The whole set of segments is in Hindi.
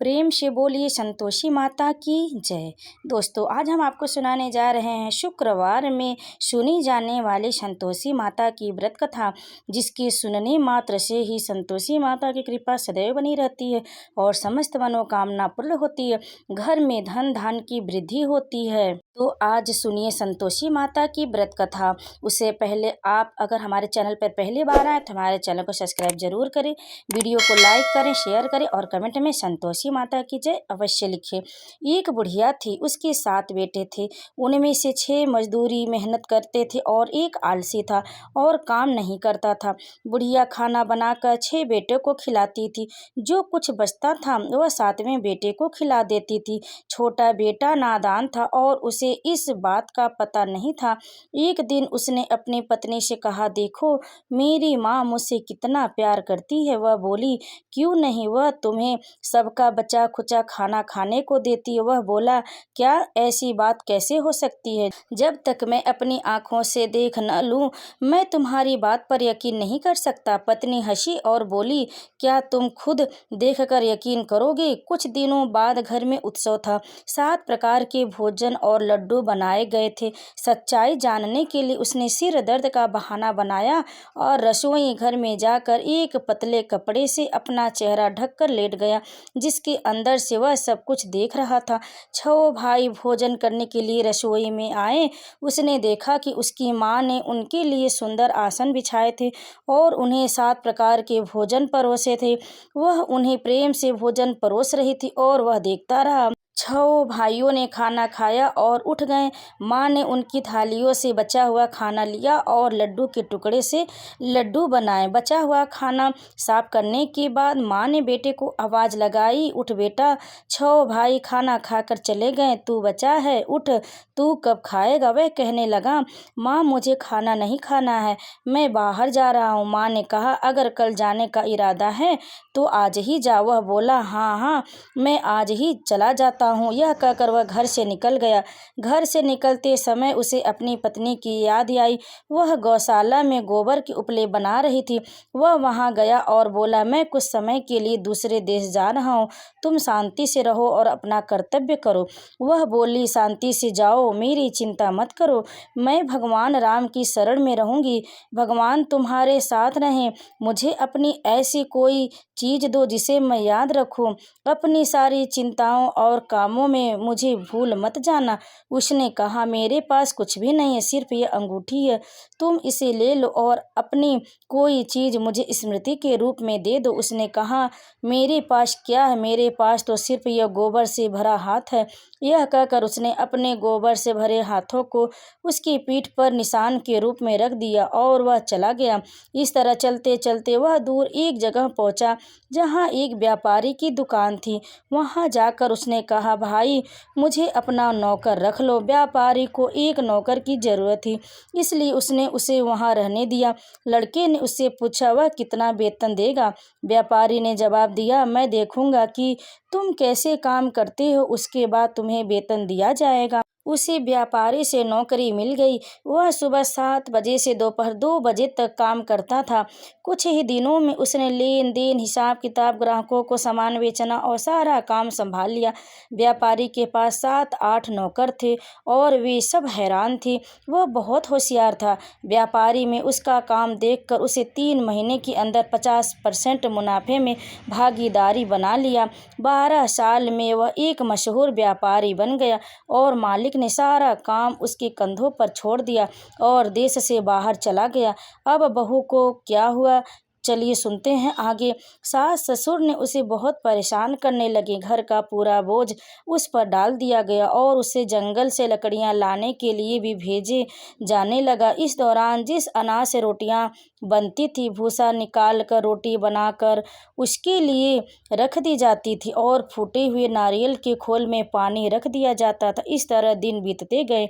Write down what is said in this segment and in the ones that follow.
प्रेम से बोलिए संतोषी माता की जय। दोस्तों, आज हम आपको सुनाने जा रहे हैं शुक्रवार में सुनी जाने वाली संतोषी माता की व्रत कथा, जिसके सुनने मात्र से ही संतोषी माता की कृपा सदैव बनी रहती है और समस्त मनोकामना पूर्ण होती है। घर में धन धान की वृद्धि होती है। तो आज सुनिए संतोषी माता की व्रत कथा। उससे पहले आप अगर हमारे चैनल पर पहली बार आए तो हमारे चैनल को सब्सक्राइब जरूर करें, वीडियो को लाइक करें, शेयर करें और कमेंट में संतोषी माता की जय अवश्य लिखें। एक बुढ़िया थी, उसके 7 बेटे थे। उनमें से 6 मजदूरी मेहनत करते थे और एक आलसी था और काम नहीं करता था। बुढ़िया खाना बनाकर 6 बेटों को खिलाती थी। जो कुछ बचता था वह 7वें बेटे को खिला देती थी। छोटा बेटा नादान था और उसे इस बात का पता नहीं था। एक दिन उसने अपनी पत्नी से कहा, देखो मेरी माँ मुझसे कितना प्यार करती है। वह बोली, क्यों नहीं, वह तुम्हें सबका बचा खुचा खाना खाने को देती है। वह बोला, क्या ऐसी बात कैसे हो सकती है? जब तक मैं अपनी आंखों से देख न लूं मैं तुम्हारी बात पर यकीन नहीं कर सकता। पत्नी हंसी और बोली, क्या तुम खुद देखकर यकीन करोगे? कुछ दिनों बाद घर में उत्सव था। 7 प्रकार के भोजन और लड्डू बनाए गए थे। सच्चाई जानने के लिए उसने सिर दर्द का बहाना बनाया और रसोई घर में जाकर एक पतले कपड़े से अपना चेहरा ढककर लेट गया, जिसके अंदर से वह सब कुछ देख रहा था। 6 भाई भोजन करने के लिए रसोई में आए। उसने देखा कि उसकी माँ ने उनके लिए सुंदर आसन बिछाए थे और उन्हें 7 प्रकार के भोजन परोसे थे। वह उन्हें प्रेम से भोजन परोस रही थी और वह देखता रहा। 6 भाइयों ने खाना खाया और उठ गए। माँ ने उनकी थालियों से बचा हुआ खाना लिया और लड्डू के टुकड़े से लड्डू बनाए। बचा हुआ खाना साफ करने के बाद माँ ने बेटे को आवाज़ लगाई, उठ बेटा, 6 भाई खाना खाकर चले गए, तू बचा है, उठ, तू कब खाएगा? वह कहने लगा, माँ मुझे खाना नहीं खाना है, मैं बाहर जा रहा हूँ। माँ ने कहा, अगर कल जाने का इरादा है तो आज ही जा। वह बोला, हाँ हाँ मैं आज ही चला जाता हूँ। यह कहकर वह घर से निकल गया। घर से निकलते समय उसे अपनी पत्नी की याद आई। वह गौशाला में गोबर के उपले बना रही थी। वह वहाँ गया और बोला, मैं कुछ समय के लिए दूसरे देश जा रहा हूँ, तुम शांति से रहो और अपना कर्तव्य करो। वह बोली, शांति से जाओ, मेरी चिंता मत करो, मैं भगवान राम की शरण में रहूँगी। भगवान तुम्हारे साथ रहें। मुझे अपनी ऐसी कोई चीज़ दो जिसे मैं याद रखूं। अपनी सारी चिंताओं और कामों में मुझे भूल मत जाना। उसने कहा, मेरे पास कुछ भी नहीं है, सिर्फ ये अंगूठी है, तुम इसे ले लो और अपनी कोई चीज़ मुझे स्मृति के रूप में दे दो। उसने कहा, मेरे पास क्या है, मेरे पास तो सिर्फ यह गोबर से भरा हाथ है। यह कहकर उसने अपने गोबर से भरे हाथों को उसकी पीठ पर निशान के रूप में रख दिया और वह चला गया। इस तरह चलते चलते वह दूर एक जगह पहुंचा जहां एक व्यापारी की दुकान थी। वहां जाकर उसने कहा, भाई मुझे अपना नौकर रख लो। व्यापारी को एक नौकर की जरूरत थी, इसलिए उसने उसे वहां रहने दिया। लड़के ने उससे पूछा, वह कितना वेतन देगा? व्यापारी ने जवाब दिया, मैं देखूंगा कि तुम कैसे काम करते हो, उसके बाद तुम्हें वेतन दिया जाएगा। उसे व्यापारी से नौकरी मिल गई। वह सुबह 7 बजे से दोपहर 2 बजे तक काम करता था। कुछ ही दिनों में उसने लेन देन, हिसाब किताब, ग्राहकों को सामान बेचना और सारा काम संभाल लिया। व्यापारी के पास 7-8 नौकर थे और वे सब हैरान थे। वह बहुत होशियार था। व्यापारी में उसका काम देखकर उसे 3 महीने के अंदर 50% मुनाफे में भागीदारी बना लिया। 12 साल में वह एक मशहूर व्यापारी बन गया और मालिक ने सारा काम उसके कंधों पर छोड़ दिया और देश से बाहर चला गया। अब बहू को क्या हुआ, चलिए सुनते हैं आगे। सास ससुर ने उसे बहुत परेशान करने लगे। घर का पूरा बोझ उस पर डाल दिया गया और उसे जंगल से लकड़ियां लाने के लिए भी भेजे जाने लगा। इस दौरान जिस अनाज से रोटियां बनती थी, भूसा निकाल कर रोटी बनाकर उसके लिए रख दी जाती थी और फूटे हुए नारियल के खोल में पानी रख दिया जाता था। इस तरह दिन बीतते गए।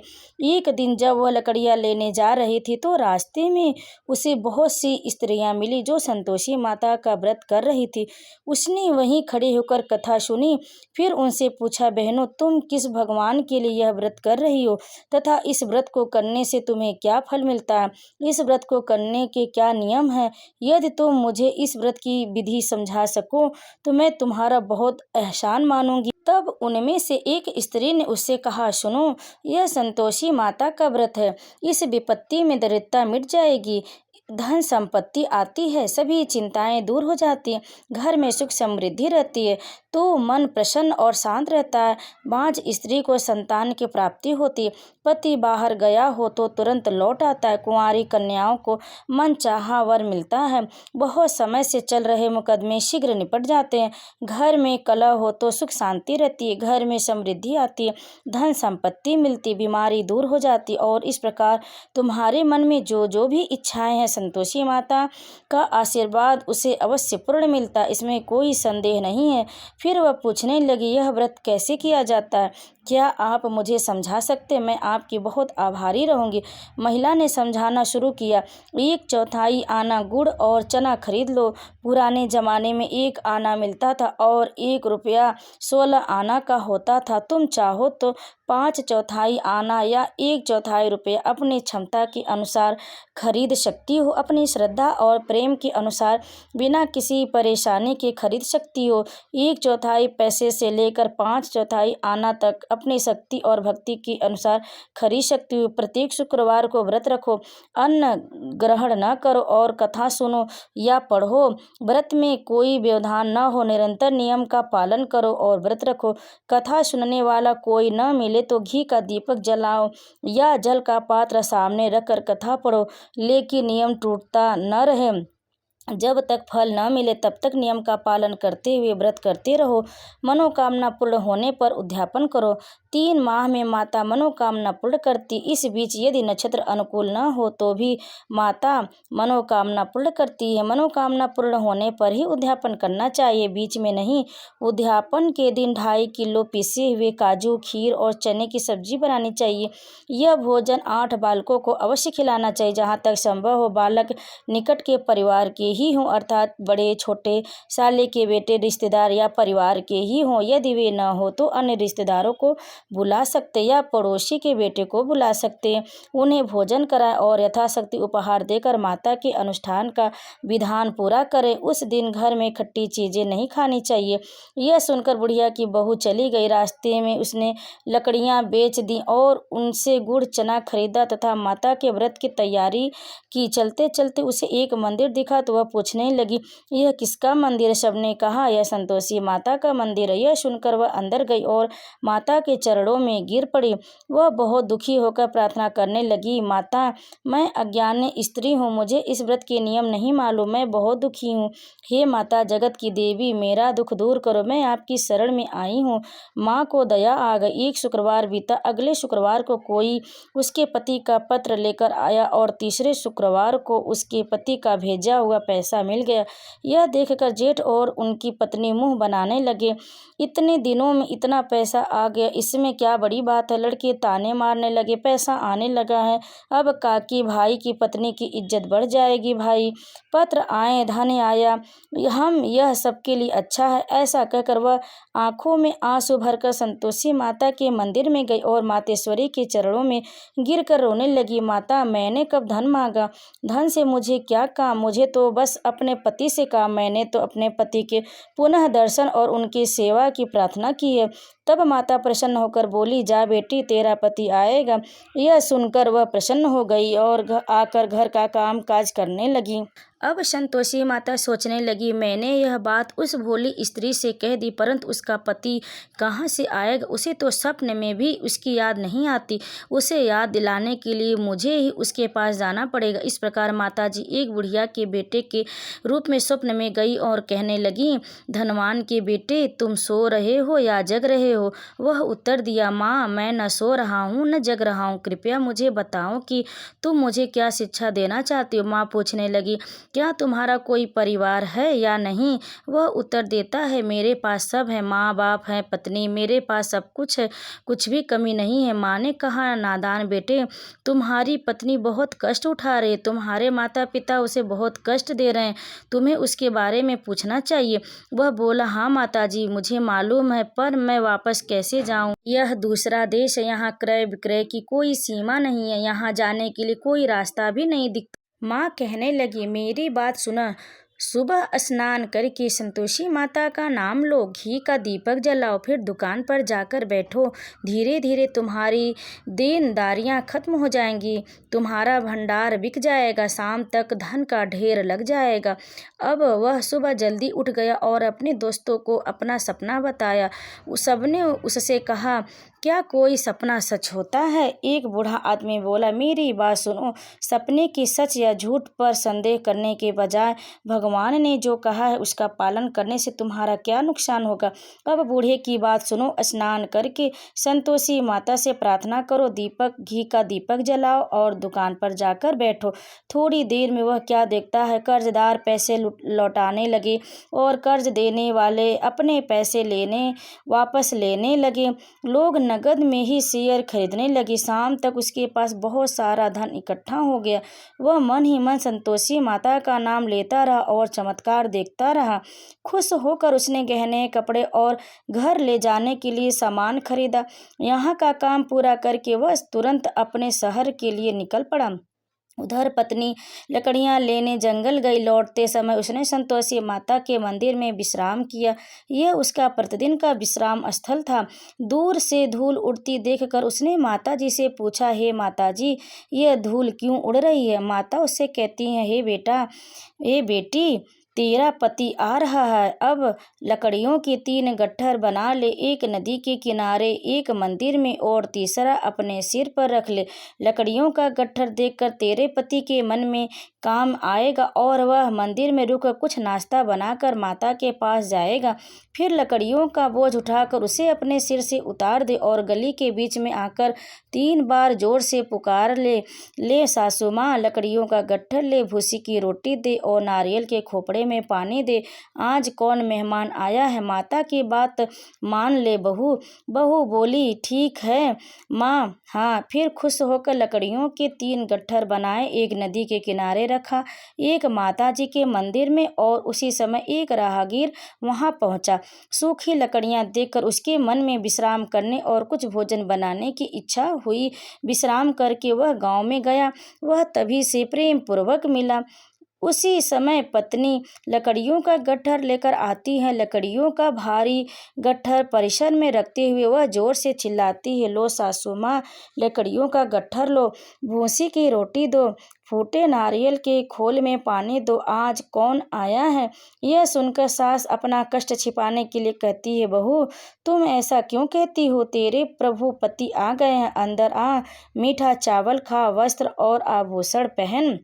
एक दिन जब वह लकड़ियां लेने जा रही थी तो रास्ते में उसे बहुत सी स्त्रियां मिली जो संतोषी माता का व्रत कर रही थी। उसने वहीं खड़े होकर कथा सुनी। फिर उनसे पूछा, बहनों, तुम किस भगवान के लिए यह व्रत कर रही हो तथा इस व्रत को करने से तुम्हें क्या फल मिलता है? इस व्रत को करने के क्या नियम हैं? यदि तुम मुझे इस व्रत की विधि समझा सको तो मैं तुम्हारा बहुत एहसान मानूंगी। तब उनमें से एक स्त्री ने उससे कहा, सुनो, यह संतोषी माता का व्रत है। इस विपत्ति में दरिद्रता मिट जाएगी, धन संपत्ति आती है, सभी चिंताएं दूर हो जाती हैं, घर में सुख समृद्धि रहती है, तो मन प्रसन्न और शांत रहता है। बाँझ स्त्री को संतान की प्राप्ति होती है, पति बाहर गया हो तो तुरंत लौट आता है, कुंवारी कन्याओं को मनचाहा वर मिलता है, बहुत समय से चल रहे मुकदमे शीघ्र निपट जाते हैं, घर में कलह हो तो सुख शांति रहती है, घर में समृद्धि आती है, धन संपत्ति मिलती, बीमारी दूर हो जाती। और इस प्रकार तुम्हारे मन में जो जो भी इच्छाएं हैं, संतोषी माता का आशीर्वाद उसे अवश्य पूर्ण मिलता, इसमें कोई संदेह नहीं है। फिर वह पूछने लगी, यह व्रत कैसे किया जाता है? क्या आप मुझे समझा सकते? मैं आपकी बहुत आभारी रहूंगी। महिला ने समझाना शुरू किया, 1/4 आना गुड़ और चना खरीद लो। पुराने जमाने में 1 आना मिलता था और 1 रुपया 16 आना का होता था। तुम चाहो तो 5/4 आना या 1/4 रुपया अपनी क्षमता के अनुसार खरीद सकती हो। अपनी श्रद्धा और प्रेम के अनुसार बिना किसी परेशानी के खरीद सकती हो। 1/4 पैसे से लेकर 5/4 आना तक अपनी शक्ति और भक्ति के अनुसार खरीद सकती हो। प्रत्येक शुक्रवार को व्रत रखो, अन्न ग्रहण न करो और कथा सुनो या पढ़ो। व्रत में कोई व्यवधान न हो, निरंतर नियम का पालन करो और व्रत रखो। कथा सुनने वाला कोई न मिले तो घी का दीपक जलाओ या जल का पात्र सामने रखकर कथा पढ़ो, लेकिन नियम टूटता न रहे। जब तक फल न मिले तब तक नियम का पालन करते हुए व्रत करते रहो। मनोकामना पूर्ण होने पर उद्यापन करो। 3 माह में माता मनोकामना पूर्ण करती। इस बीच यदि नक्षत्र अनुकूल न हो तो भी माता मनोकामना पूर्ण करती है। मनोकामना पूर्ण होने पर ही उद्यापन करना चाहिए, बीच में नहीं। उद्यापन के दिन 2.5 किलो पिसे हुए काजू, खीर और चने की सब्जी बनानी चाहिए। यह भोजन 8 बालकों को अवश्य खिलाना चाहिए। जहाँ तक संभव हो बालक निकट के परिवार के ही हों, अर्थात बड़े छोटे, साले के बेटे, रिश्तेदार या परिवार के ही हों। यदि वे न हो तो अन्य रिश्तेदारों को बुला सकते या पड़ोसी के बेटे को बुला सकते। उन्हें भोजन कराएं और यथाशक्ति उपहार देकर माता के अनुष्ठान का विधान पूरा करें। उस दिन घर में खट्टी चीजें नहीं खानी चाहिए। यह सुनकर बुढ़िया की बहू चली गई। रास्ते में उसने लकड़ियां बेच दी और उनसे गुड़ चना खरीदा तथा माता के व्रत की तैयारी की। चलते चलते उसे एक मंदिर दिखा तो वह पूछने लगी, यह किसका मंदिर है? सबने कहा, यह संतोषी माता का मंदिर है। यह सुनकर वह अंदर गई और माता के चरणों में गिर पड़ी। वह बहुत दुखी होकर प्रार्थना करने लगी, माता, मैं अज्ञानी स्त्री हूँ, मुझे इस व्रत के नियम नहीं मालूम, मैं बहुत दुखी हूँ। हे माता जगत की देवी, मेरा दुख दूर करो, मैं आपकी शरण में आई हूँ। माँ को दया आ गई। एक शुक्रवार बीता। अगले शुक्रवार को कोई उसके पति का पत्र लेकर आया और तीसरे शुक्रवार को उसके पति का भेजा हुआ पैसा मिल गया। यह देखकर जेठ और उनकी पत्नी मुंह बनाने लगे। इतने दिनों में इतना पैसा आ गया, इसमें क्या बड़ी बात है? लड़के ताने मारने लगे, पैसा आने लगा है, अब काकी भाई की पत्नी की इज्जत बढ़ जाएगी। भाई पत्र आए, धन आया, हम यह सबके लिए अच्छा है। ऐसा कहकर वह आंखों में आंसू भरकर संतोषी माता के मंदिर में गई और मातेश्वरी के चरणों में गिरकर रोने लगी। माता, मैंने कब धन मांगा? धन से मुझे क्या काम? मुझे तो बस अपने पति से काम। मैंने तो अपने पति के पुनः दर्शन और उनकी सेवा की प्रार्थना की है। तब माता प्रसन्न होकर बोली, जा बेटी, तेरा पति आएगा। यह सुनकर वह प्रसन्न हो गई और आकर घर का काम काज करने लगी। अब संतोषी माता सोचने लगी, मैंने यह बात उस भोली स्त्री से कह दी, परंतु उसका पति कहाँ से आएगा? उसे तो स्वप्न में भी उसकी याद नहीं आती। उसे याद दिलाने के लिए मुझे ही उसके पास जाना पड़ेगा। इस प्रकार माताजी एक बुढ़िया के बेटे के रूप में स्वप्न में गई और कहने लगी, धनवान के बेटे, तुम सो रहे हो या जग रहे हो? वह उत्तर दिया, माँ, मैं न सो रहा हूँ न जग रहा हूँ, कृपया मुझे बताओ कि तुम मुझे क्या शिक्षा देना चाहती हो। माँ पूछने लगी, क्या तुम्हारा कोई परिवार है या नहीं? वह उत्तर देता है, मेरे पास सब है, माँ बाप है, पत्नी, मेरे पास सब कुछ है, कुछ भी कमी नहीं है। माँ ने कहा, नादान बेटे, तुम्हारी पत्नी बहुत कष्ट उठा रही है, तुम्हारे माता पिता उसे बहुत कष्ट दे रहे हैं, तुम्हें उसके बारे में पूछना चाहिए। वह बोला, हाँ माताजी, मुझे मालूम है, पर मैं वापस कैसे जाऊँ? यह दूसरा देश है, यहाँ क्रय विक्रय की कोई सीमा नहीं है, यहाँ जाने के लिए कोई रास्ता भी नहीं दिखता। माँ कहने लगी, मेरी बात सुना, सुबह स्नान करके संतोषी माता का नाम लो, घी का दीपक जलाओ, फिर दुकान पर जाकर बैठो, धीरे धीरे तुम्हारी देनदारियाँ खत्म हो जाएंगी, तुम्हारा भंडार बिक जाएगा, शाम तक धन का ढेर लग जाएगा। अब वह सुबह जल्दी उठ गया और अपने दोस्तों को अपना सपना बताया। सबने उससे कहा, क्या कोई सपना सच होता है? एक बूढ़ा आदमी बोला, मेरी बात सुनो, सपने के सच या झूठ पर संदेह करने के बजाय भगवान ने जो कहा है उसका पालन करने से तुम्हारा क्या नुकसान होगा? अब बूढ़े की बात सुनो, स्नान करके संतोषी माता से प्रार्थना करो, घी का दीपक जलाओ और दुकान पर जाकर बैठो। थोड़ी देर में वह क्या देखता है, कर्जदार पैसे लौटाने लगे और कर्ज देने वाले अपने पैसे वापस लेने लगे। लोग नगद में ही शेयर खरीदने लगे। शाम तक उसके पास बहुत सारा धन इकट्ठा हो गया। वह मन ही मन संतोषी माता का नाम लेता रहा और चमत्कार देखता रहा। खुश होकर उसने गहने, कपड़े और घर ले जाने के लिए सामान खरीदा। यहाँ का काम पूरा करके वह तुरंत अपने शहर के लिए निकल पड़ा। उधर पत्नी लकड़ियां लेने जंगल गई। लौटते समय उसने संतोषी माता के मंदिर में विश्राम किया। यह उसका प्रतिदिन का विश्राम स्थल था। दूर से धूल उड़ती देखकर उसने माता जी से पूछा, हे माता जी, यह धूल क्यों उड़ रही है? माता उससे कहती हैं, हे बेटी, तेरा पति आ रहा है। अब लकड़ियों के 3 गट्ठर बना ले, एक नदी के किनारे, एक मंदिर में और तीसरा अपने सिर पर रख ले। लकड़ियों का गट्ठर देखकर तेरे पति के मन में काम आएगा और वह मंदिर में रुक कुछ नाश्ता बनाकर माता के पास जाएगा। फिर लकड़ियों का बोझ उठाकर उसे अपने सिर से उतार दे और गली के बीच में आकर 3 बार जोर से पुकार ले सासू माँ, लकड़ियों का गट्ठर ले, भूसी की रोटी दे और नारियल के खोपड़े में पानी दे। आज कौन मेहमान आया है? माता की बात मान ले बहू। बहू बोली, ठीक है माँ। हाँ। फिर खुश होकर लकड़ियों के 3 गट्ठर बनाए, एक नदी के किनारे रखा, एक माता जी के मंदिर में, और उसी समय एक राहगीर वहां पहुंचा। सूखी लकड़ियां देखकर उसके मन में विश्राम करने और कुछ भोजन बनाने की इच्छा हुई। विश्राम करके वह गांव में गया। वह तभी से प्रेम पूर्वक मिला। उसी समय पत्नी लकड़ियों का गट्ठर लेकर आती है। लकड़ियों का भारी गट्ठर परिसर में रखते हुए वह जोर से चिल्लाती है, लो सासू माँ, लकड़ियों का गट्ठर लो, भूसी की रोटी दो, फूटे नारियल के खोल में पानी दो, आज कौन आया है? यह सुनकर सास अपना कष्ट छिपाने के लिए कहती है, बहू, तुम ऐसा क्यों कहती हो? तेरे प्रभु पति आ गए हैं, अंदर आ, मीठा चावल खा, वस्त्र और आभूषण पहन।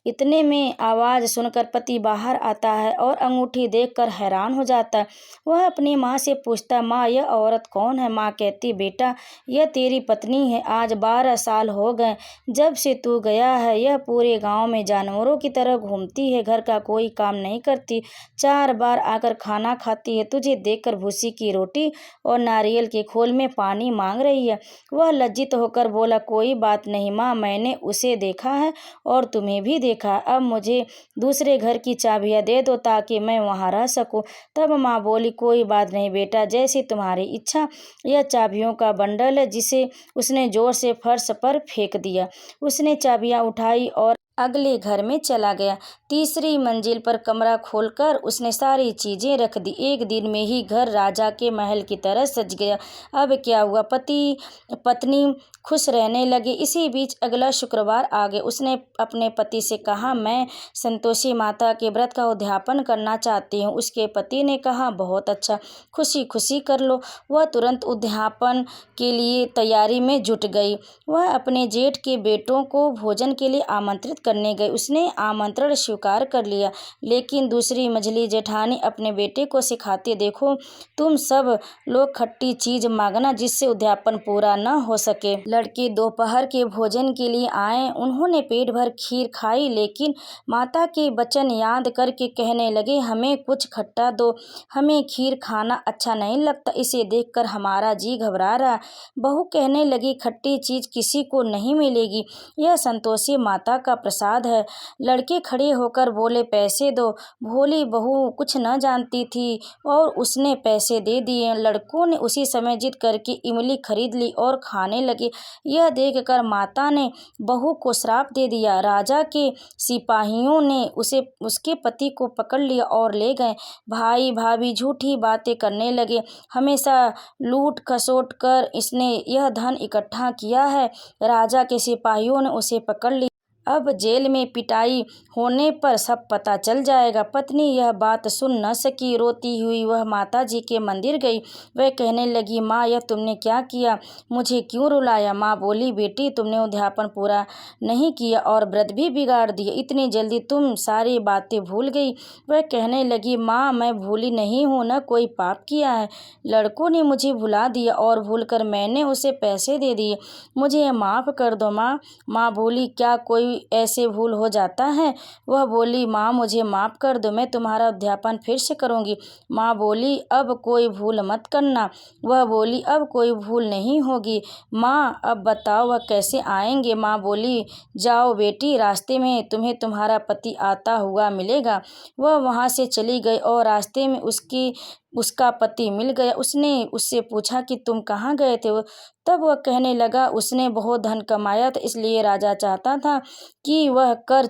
इतने में आवाज़ सुनकर पति बाहर आता है और अंगूठी देखकर हैरान हो जाता है। वह अपनी माँ से पूछता, माँ, यह औरत कौन है? माँ कहती, बेटा, यह तेरी पत्नी है। आज 12 साल हो गए जब से तू गया है। यह पूरे गांव में जानवरों की तरह घूमती है, घर का कोई काम नहीं करती, 4 बार आकर खाना खाती है। तुझे देखकर भूसी की रोटी और नारियल के खोल में पानी मांग रही है। वह लज्जित होकर बोला, कोई बात नहीं माँ, मैंने उसे देखा है और तुम्हें भी देखा। अब मुझे दूसरे घर की चाबियां दे दो ताकि मैं वहां रह सकूं। तब माँ बोली, कोई बात नहीं बेटा, जैसी तुम्हारी इच्छा। यह चाबियों का बंडल है, जिसे उसने जोर से फर्श पर फेंक दिया। उसने चाबियां उठाई और अगले घर में चला गया। तीसरी मंजिल पर कमरा खोलकर उसने सारी चीजें रख दी। एक दिन में ही घर राजा के महल की तरह सज गया। अब क्या हुआ? पति पत्नी खुश रहने लगे। इसी बीच अगला शुक्रवार आ गया। उसने अपने पति से कहा, मैं संतोषी माता के व्रत का उद्यापन करना चाहती हूँ। उसके पति ने कहा, बहुत अच्छा, खुशी खुशी कर लो। वह तुरंत उद्यापन के लिए तैयारी में जुट गई। वह अपने जेठ के बेटों को भोजन के लिए आमंत्रित करने गई। उसने आमंत्रण स्वीकार कर लिया, लेकिन दूसरी मझली जेठानी अपने बेटे को सिखाती, देखो तुम सब लोग खट्टी चीज मांगना जिससे उद्यापन पूरा न हो सके। लड़के दोपहर के भोजन के लिए आए। उन्होंने पेट भर खीर खाई, लेकिन माता के वचन याद करके कहने लगे, हमें कुछ खट्टा दो, हमें खीर खाना अच्छा नहीं लगता, इसे देखकर हमारा जी घबरा रहा। बहू कहने लगी, खट्टी चीज किसी को नहीं मिलेगी, यह संतोषी माता का प्रसाद है। लड़के खड़े होकर बोले, पैसे दो। भोली बहू कुछ न जानती थी और उसने पैसे दे दिए। लड़कों ने उसी समय जिद करके इमली खरीद ली और खाने लगे। यह देखकर माता ने बहू को श्राप दे दिया। राजा के सिपाहियों ने उसके पति को पकड़ लिया और ले गए। भाई भाभी झूठी बातें करने लगे, हमेशा लूट खसोट कर इसने यह धन इकट्ठा किया है। राजा के सिपाहियों ने उसे पकड़ लिया। अब जेल में पिटाई होने पर सब पता चल जाएगा। पत्नी यह बात सुन न सकी। रोती हुई वह माता जी के मंदिर गई। वह कहने लगी, माँ यह तुमने क्या किया, मुझे क्यों रुलाया। माँ बोली, बेटी तुमने उद्यापन पूरा नहीं किया और व्रत भी बिगाड़ दिया, इतनी जल्दी तुम सारी बातें भूल गई। वह कहने लगी, माँ मैं भूली नहीं हूँ, न कोई पाप किया है। लड़कों ने मुझे भुला दिया और भूलकर मैंने उसे पैसे दे दिए, मुझे माफ़ कर दो माँ। माँ बोली, क्या कोई ऐसे भूल हो जाता है। वह बोली, माँ मुझे माफ़ कर दो, मैं तुम्हारा अध्यापन फिर से करूँगी। माँ बोली, अब कोई भूल मत करना। वह बोली, अब कोई भूल नहीं होगी। माँ अब बताओ वह कैसे आएंगे। माँ बोली, जाओ बेटी, रास्ते में तुम्हें तुम्हारा पति आता हुआ मिलेगा। वह वहाँ से चली गई और रास्ते में उसका पति मिल गया। उसने उससे पूछा कि तुम कहाँ गए थे। तब वह कहने लगा, उसने बहुत धन कमाया था, इसलिए राजा चाहता था कि वह कर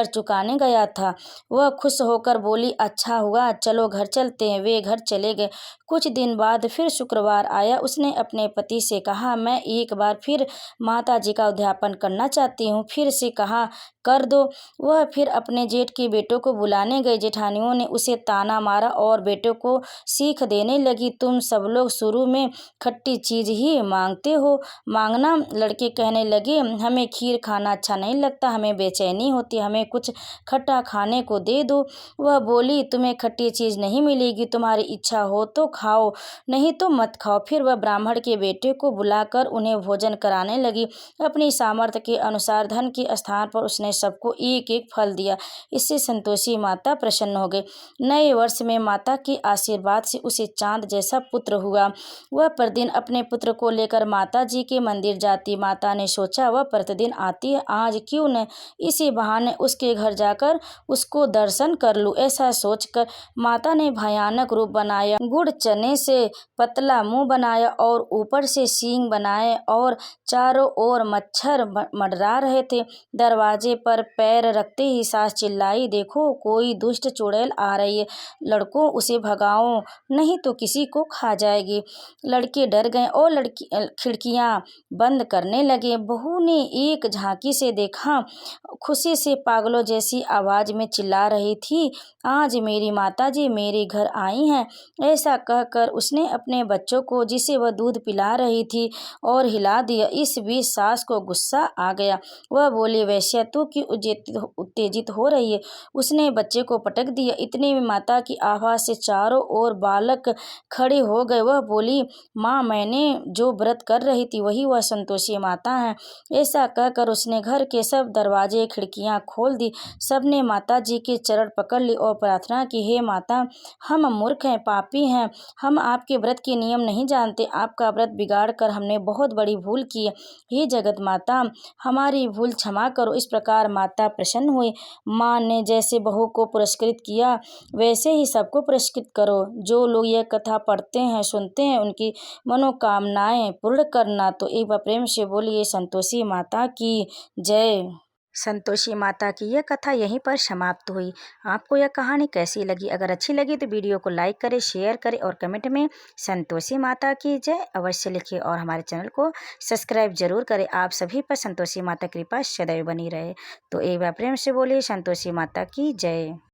चुकाने गया था। वह खुश होकर बोली, अच्छा हुआ, चलो घर चलते हैं। वे घर चले गए। कुछ दिन बाद फिर शुक्रवार आया। उसने अपने पति से कहा, मैं एक बार फिर माता जी का उद्यापन करना चाहती हूँ। फिर से कहा, कर दो। वह फिर अपने जेठ के बेटों को बुलाने गई। जेठानियों ने उसे ताना मारा और बेटों को सीख देने लगी, तुम सब लोग शुरू में खट्टी चीज ही मांगते हो, मांगना। लड़के कहने लगे, हमें खीर खाना अच्छा नहीं लगता, हमें बेचैनी होती, हमें कुछ खट्टा खाने को दे दो। वह बोली, तुम्हें खट्टी चीज नहीं मिलेगी, तुम्हारी इच्छा हो तो खाओ, नहीं तो मत खाओ। फिर वह ब्राह्मण के बेटे को बुलाकर उन्हें भोजन कराने लगी। अपनी सामर्थ्य के अनुसार धन के स्थान पर उसने सबको एक एक फल दिया। इससे संतोषी माता प्रसन्न हो गई। नए वर्ष में माता के आशीर्वाद से उसे चांद जैसा पुत्र हुआ। वह प्रतिदिन अपने पुत्र को लेकर माता जी के मंदिर जाती। माता ने सोचा, वह प्रतिदिन आती है, आज क्यों न इसी बहाने उसके घर जाकर उसको दर्शन कर लूं। ऐसा सोचकर माता ने भयानक रूप बनाया। गुड़ चने से पतला मुंह बनाया और ऊपर से सींग बनाए और चारों ओर मच्छर मंडरा रहे थे। दरवाजे पर पैर रखते ही सास चिल्लाई, देखो कोई दुष्ट चुड़ैल आ रही है, लड़कों उसे भगाओ, नहीं तो किसी को खा जाएगी। लड़के डर गए और खिड़कियां बंद करने लगे। बहू ने एक झांकी से देखा, खुशी से पागलों जैसी आवाज में चिल्ला रही थी, आज मेरी माताजी मेरे घर आई हैं। ऐसा कहकर उसने अपने बच्चों को, जिसे वह दूध पिला रही थी, और हिला दिया। इस बीच सास को गुस्सा आ गया। वह बोली, वैश्या तू क्यों उत्तेजित हो रही है। उसने बच्चे को पटक दिया। इतने में माता की आवाज से चारों ओर बालक खड़े हो गए। वह बोली, माँ मैंने जो व्रत कर रही थी वही वह संतोषी माता है। ऐसा कहकर उसने घर के सब दरवाजे खिड़कियां खोल दी। सबने माता जी के चरण पकड़ ली और प्रार्थना की, हे माता, हम मूर्ख हैं, पापी हैं, हम आपके व्रत के नियम नहीं जानते, आपका व्रत बिगाड़ कर हमने बहुत बड़ी भूल की है। हे जगत माता, हमारी भूल क्षमा करो। इस प्रकार माता प्रसन्न हुई। माँ ने जैसे बहू को पुरस्कृत किया वैसे ही सबको पुरस्कृत करो। जो लोग यह कथा पढ़ते हैं, सुनते हैं, उनकी मनोकामनाएं पूर्ण करना। तो एक बार प्रेम से बोलिए संतोषी माता की जय। संतोषी माता की यह कथा यहीं पर समाप्त हुई। आपको यह कहानी कैसी लगी? अगर अच्छी लगी तो वीडियो को लाइक करें, शेयर करें और कमेंट में संतोषी माता की जय अवश्य लिखें और हमारे चैनल को सब्सक्राइब जरूर करें। आप सभी पर संतोषी माता कृपा सदैव बनी रहे। तो एक बार प्रेम से बोलिए संतोषी माता की जय।